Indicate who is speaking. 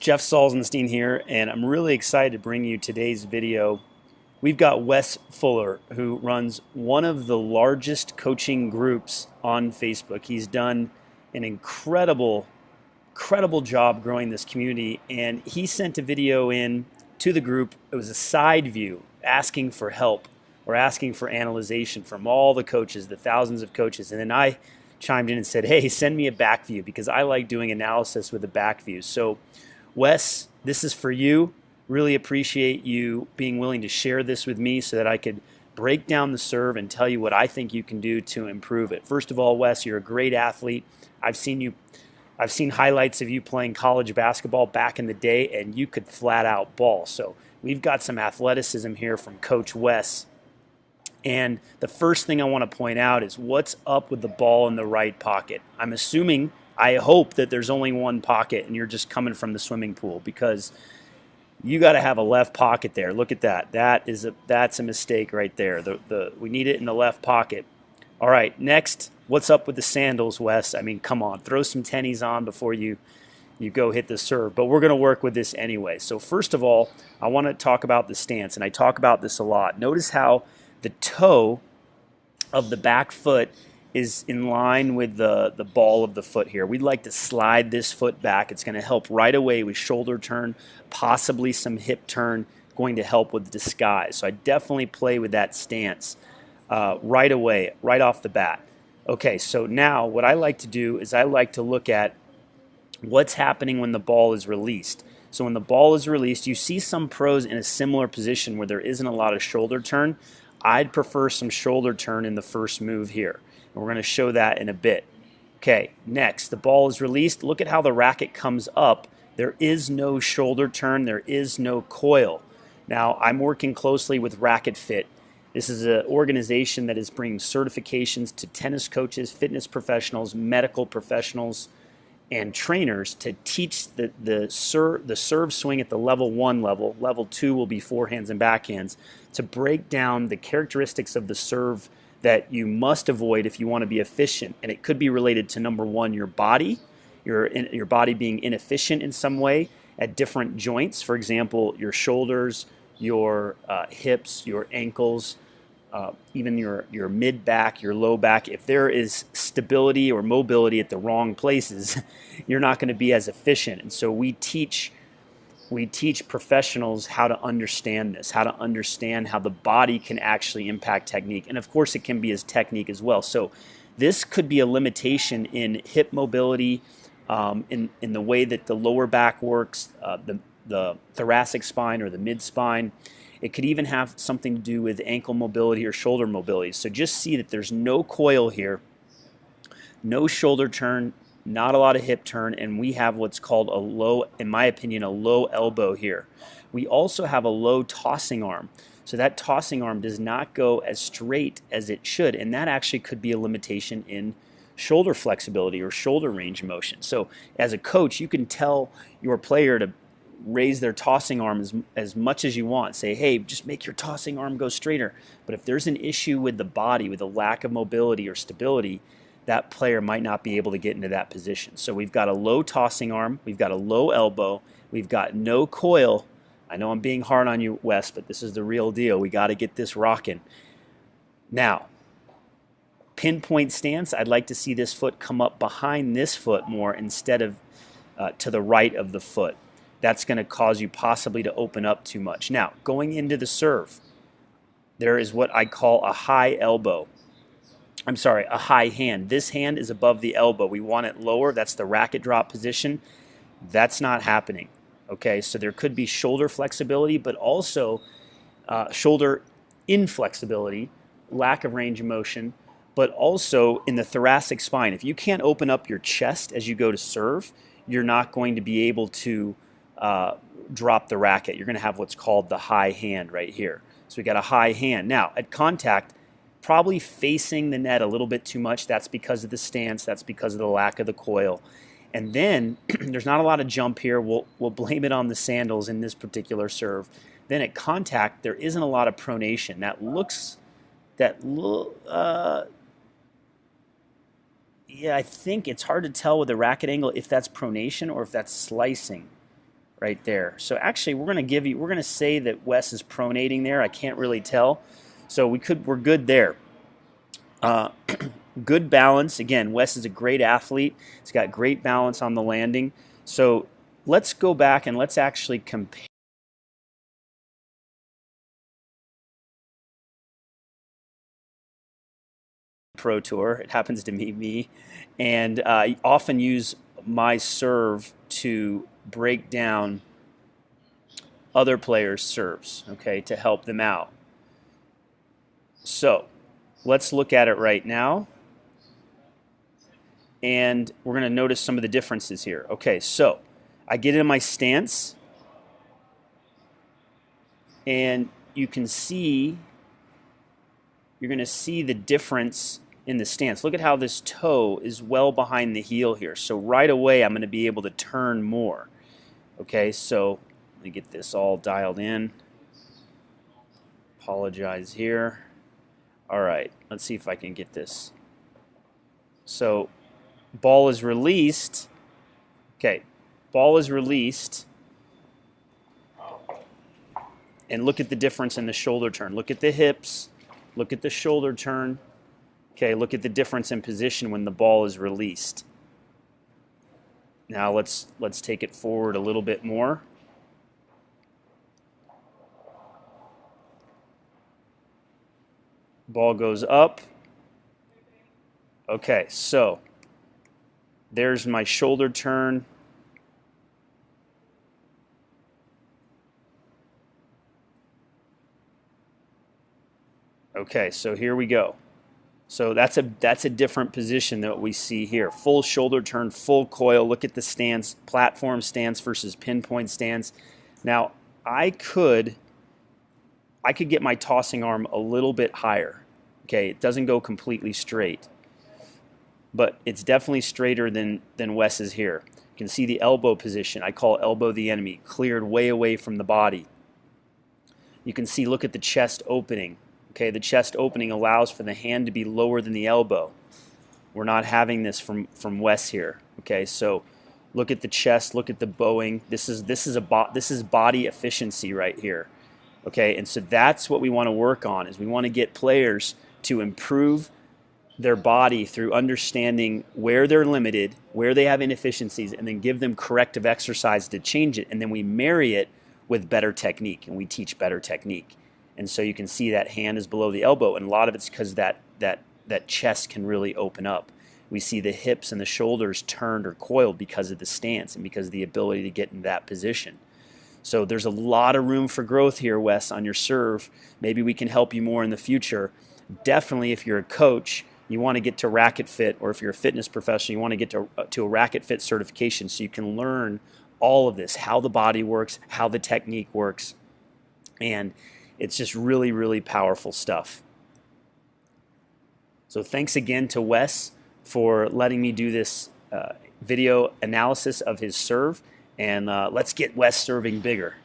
Speaker 1: Jeff Salzenstein here, and I'm really excited to bring you today's video. We've got Wes Fuller, who runs one of the largest coaching groups on Facebook. He's done an incredible job growing this community, and he sent a video in to the group. It was a side view asking for help or asking for analyzation from all the coaches, the thousands of coaches. And then I chimed in and said, hey, send me a back view because I like doing analysis with a back view. So Wes, this is for you. Really appreciate you being willing to share this with me so that I could break down the serve and tell you what I think you can do to improve it. First of all, Wes, you're a great athlete. I've seen highlights of you playing college basketball back in the day, and you could flat out ball. So we've got some athleticism here from Coach Wes. And the first thing I want to point out is what's up with the ball in the right pocket. I hope that there's only one pocket and you're just coming from the swimming pool, because you got to have a left pocket there. Look at that. That's a mistake right there. We need it in the left pocket. All right, next, what's up with the sandals, Wes? I mean, come on, throw some tennies on before you go hit the serve. But we're going to work with this anyway. So first of all, I want to talk about the stance, and I talk about this a lot. Notice how the toe of the back foot is in line with the ball of the foot here. We'd like to slide this foot back. It's going to help right away with shoulder turn, possibly some hip turn, going to help with disguise. So I definitely play with that stance right away, right off the bat. Okay, so now what I like to do is I like to look at what's happening when the ball is released. So when the ball is released, you see some pros in a similar position where there isn't a lot of shoulder turn. I'd prefer some shoulder turn in the first move here. And we're going to show that in a bit. Okay, next, the ball is released. Look at how the racket comes up. There is no shoulder turn. There is no coil. Now, I'm working closely with Racket Fit. This is an organization that is bringing certifications to tennis coaches, fitness professionals, medical professionals, and trainers to teach the serve swing at the level 1 level. Level 2 will be forehands and backhands, to break down the characteristics of the serve that you must avoid if you want to be efficient. And it could be related to, number one, your body, your body being inefficient in some way at different joints. For example, your shoulders, your hips, your ankles, even your mid back, your low back. If there is stability or mobility at the wrong places, you're not going to be as efficient. And so we teach professionals how to understand this, how to understand how the body can actually impact technique. And of course, it can be as technique as well. So this could be a limitation in hip mobility, in the way that the lower back works, the thoracic spine or the mid spine. It could even have something to do with ankle mobility or shoulder mobility. So just see that there's no coil here, no shoulder turn, not a lot of hip turn, and we have what's called a low, in my opinion, a low elbow here. We also have a low tossing arm. So that tossing arm does not go as straight as it should, and that actually could be a limitation in shoulder flexibility or shoulder range of motion. So as a coach, you can tell your player to raise their tossing arm as much as you want. Say, hey, just make your tossing arm go straighter. But if there's an issue with the body, with a lack of mobility or stability, that player might not be able to get into that position. So we've got a low tossing arm, we've got a low elbow, we've got no coil. I know I'm being hard on you, Wes, but this is the real deal. We got to get this rocking. Now, pinpoint stance, I'd like to see this foot come up behind this foot more instead of to the right of the foot. That's going to cause you possibly to open up too much. Now, going into the serve, there is what I call a high elbow. I'm sorry, a high hand. This hand is above the elbow. We want it lower. That's the racket drop position. That's not happening. Okay, so there could be shoulder flexibility, but also shoulder inflexibility, lack of range of motion, but also in the thoracic spine. If you can't open up your chest as you go to serve, you're not going to be able to drop the racket. You're going to have what's called the high hand right here. So we got a high hand. Now, at contact, probably facing the net a little bit too much. That's because of the stance. That's because of the lack of the coil. And then there's not a lot of jump here. We'll blame it on the sandals in this particular serve. Then at contact, there isn't a lot of pronation. Yeah, I think it's hard to tell with the racket angle if that's pronation or if that's slicing right there. So actually, we're going to say that Wes is pronating there. I can't really tell. So we're good there. Good balance. Again, Wes is a great athlete. He's got great balance on the landing. So let's go back and let's actually compare Pro Tour. It happens to be me. And I often use my serve to break down other players' serves, okay, to help them out. So let's look at it right now. And we're going to notice some of the differences here. Okay, so I get in my stance, and you can see, you're going to see the difference in the stance. Look at how this toe is well behind the heel here. So right away, I'm going to be able to turn more. Okay, so let me get this all dialed in. Apologize here. All right, let's see if I can get this. So ball is released. Okay, ball is released. And look at the difference in the shoulder turn. Look at the hips. Look at the shoulder turn. Okay, look at the difference in position when the ball is released. Now let's take it forward a little bit more. Ball goes up. Okay, so there's my shoulder turn. Okay, so here we go. So that's a different position than what we see here. Full shoulder turn, full coil. Look at the stance, platform stance versus pinpoint stance. Now, I could get my tossing arm a little bit higher. Okay, it doesn't go completely straight, but it's definitely straighter than Wes's here. You can see the elbow position. I call elbow the enemy, cleared way away from the body. You can see, look at the chest opening. Okay, the chest opening allows for the hand to be lower than the elbow. We're not having this from Wes here. Okay, so look at the chest, look at the bowing. This is body efficiency right here. Okay, and so that's what we want to work on, is we want to get players to improve their body through understanding where they're limited, where they have inefficiencies, and then give them corrective exercise to change it. And then we marry it with better technique, and we teach better technique. And so you can see that hand is below the elbow, and a lot of it's because that chest can really open up. We see the hips and the shoulders turned or coiled because of the stance and because of the ability to get in that position. So there's a lot of room for growth here, Wes, on your serve. Maybe we can help you more in the future. Definitely, if you're a coach, you want to get to Racket Fit, or if you're a fitness professional, you want to get to a Racket Fit certification so you can learn all of this, how the body works, how the technique works. And it's just really, really powerful stuff. So thanks again to Wes for letting me do this video analysis of his serve. And let's get Wes serving bigger.